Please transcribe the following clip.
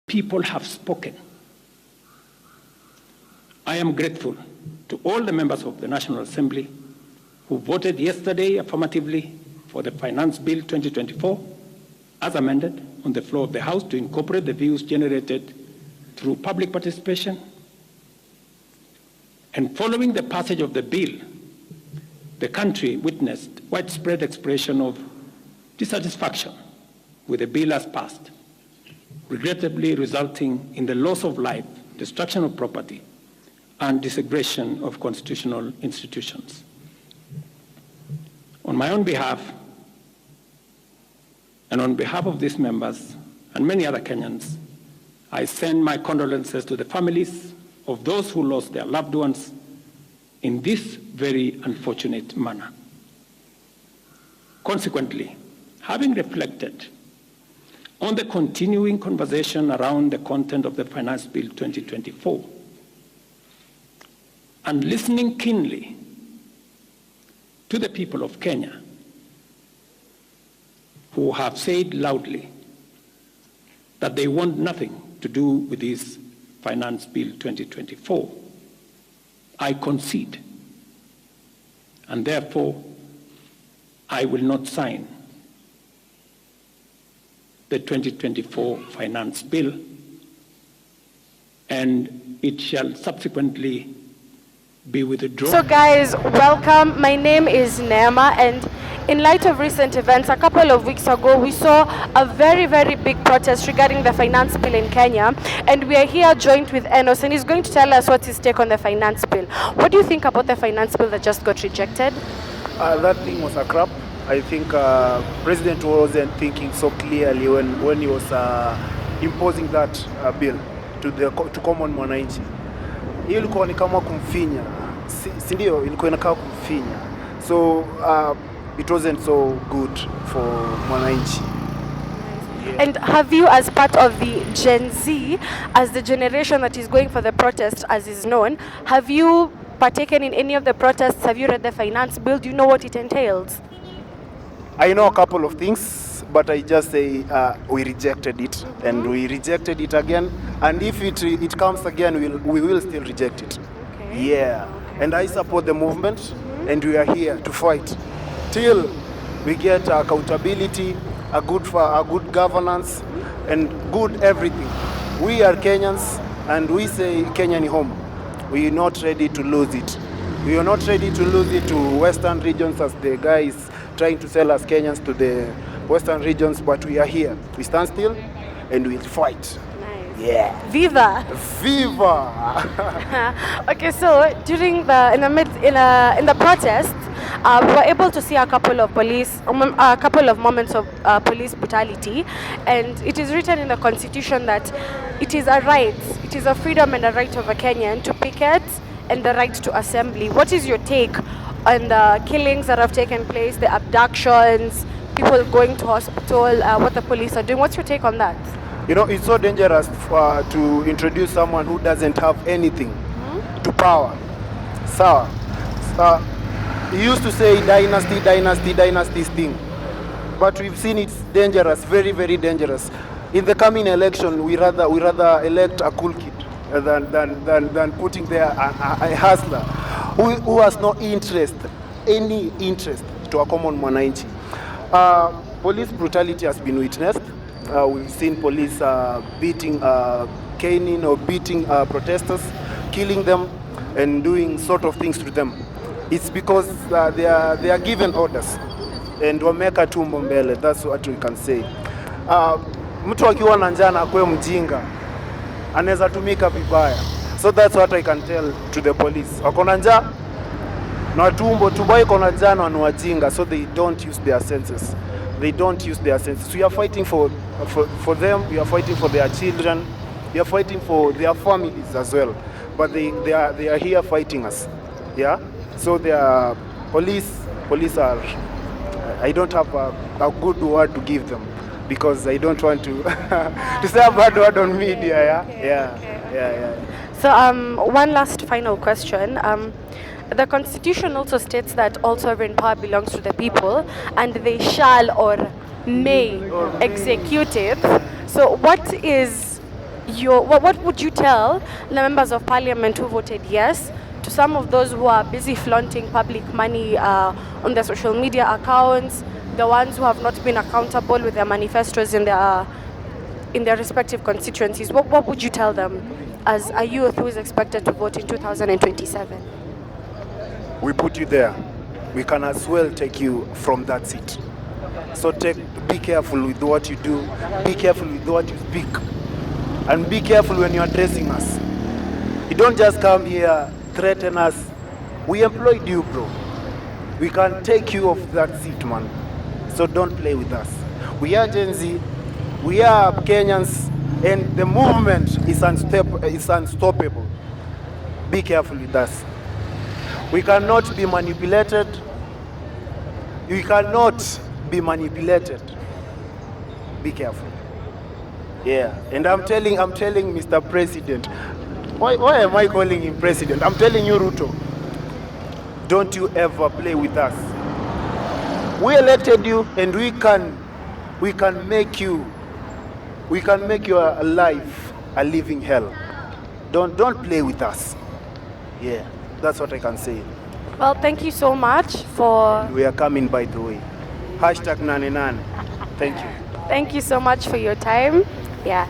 People have spoken. I am grateful to all the members of the National Assembly who voted yesterday affirmatively for the Finance Bill 2024 as amended on the floor of the House to incorporate the views generated through public participation. And following the passage of the bill, the country witnessed widespread expression of dissatisfaction with the bill as passed, regrettably resulting in the loss of life, destruction of property, and disintegration of constitutional institutions. On my own behalf, and on behalf of these members and many other Kenyans, I send my condolences to the families of those who lost their loved ones in this very unfortunate manner. Consequently, having reflected on the continuing conversation around the content of the Finance Bill 2024, and listening keenly to the people of Kenya who have said loudly that they want nothing to do with this Finance Bill 2024, I concede, and therefore I will not sign the 2024 Finance Bill, and it shall subsequently be withdrawn. So guys, welcome. My name is Neema, and in light of recent events, a couple of weeks ago, we saw a very, very big protest regarding the Finance Bill in Kenya, and we are here joined with Enos, and he's going to tell us what's his take on the Finance Bill. What do you think about the Finance Bill that just got rejected? That thing was a crap. I think President wasn't thinking so clearly when he was imposing that bill to common mwananchi. Hiyo ilikuwa ni kama kumfinya, si ndio? Ilikuwa inakaa kumfinya, so it wasn't so good for mwananchi. And have you, as part of the Gen Z, as the generation that is going for the protest, as is known, have you partaken in any of the protests? Have you read the Finance Bill? Do you know what it entails? I know a couple of things, but I just say we rejected it, and we rejected it again. And if it comes again, we will still reject it. Okay. Yeah. And I support the movement, and we are here to fight till we get accountability, a good governance, and good everything. We are Kenyans, and we say Kenya ni home. We are not ready to lose it. We are not ready to lose it to Western regions, as the guys trying to sell us Kenyans to the Western regions, but we are here. We stand still and we'll fight. Nice. Yeah. Viva! Viva! Okay, so during in the protest, we were able to see a couple of moments of police brutality, and it is written in the Constitution that it is a right, it is a freedom and a right of a Kenyan to picket and the right to assembly. What is your take on the killings that have taken place, the abductions, people going to hospital, what the police are doing? What's your take on that? You know, it's so dangerous to introduce someone who doesn't have anything to power. So, he used to say dynasty thing. But we've seen it's dangerous, very, very dangerous. In the coming election, we rather elect a cool kid than putting there a hustler who has no interest, any interest to a common mwananchi. Police brutality has been witnessed. We've seen police beating, caning or beating protesters, killing them and doing sort of things to them. It's because they are given orders and wameka tumbo mbele. That's what we can say. Mtu akiwa na njaa na akwe mjinga anaweza tumika vibaya. So that's what I can tell to the police. Wako na njaa na tumbo iko na njaa na wajinga, so they don't use their senses. They don't use their senses. We are fighting for them. We are fighting for their children. We are fighting for their families as well. But they are here fighting us. Yeah. So they are police are. I don't have a good word to give them because I don't want to to say a bad word on media. Yeah. So one last final question. The Constitution also states that all sovereign power belongs to the people, and they shall or may execute it. So what would you tell the members of parliament who voted yes to some of those who are busy flaunting public money on their social media accounts, the ones who have not been accountable with their manifestos in their respective constituencies? What would you tell them as a youth who is expected to vote in 2027? We put you there. We can as well take you from that seat. So be careful with what you do. Be careful with what you speak. And be careful when you're addressing us. You don't just come here, threaten us. We employed you, bro. We can take you off that seat, man. So don't play with us. We are Gen Z. We are Kenyans. And the movement is unstoppable. Be careful with us. We cannot be manipulated. We cannot be manipulated. Be careful. Yeah, and I'm telling Mr. President, why am I calling him President? I'm telling you, Ruto, don't you ever play with us. We elected you, and we can make your life a living hell. Don't play with us. Yeah. That's what I can say. Well, thank you so much for... We are coming, by the way. #NaneNane. Thank you. Thank you so much for your time. Yeah.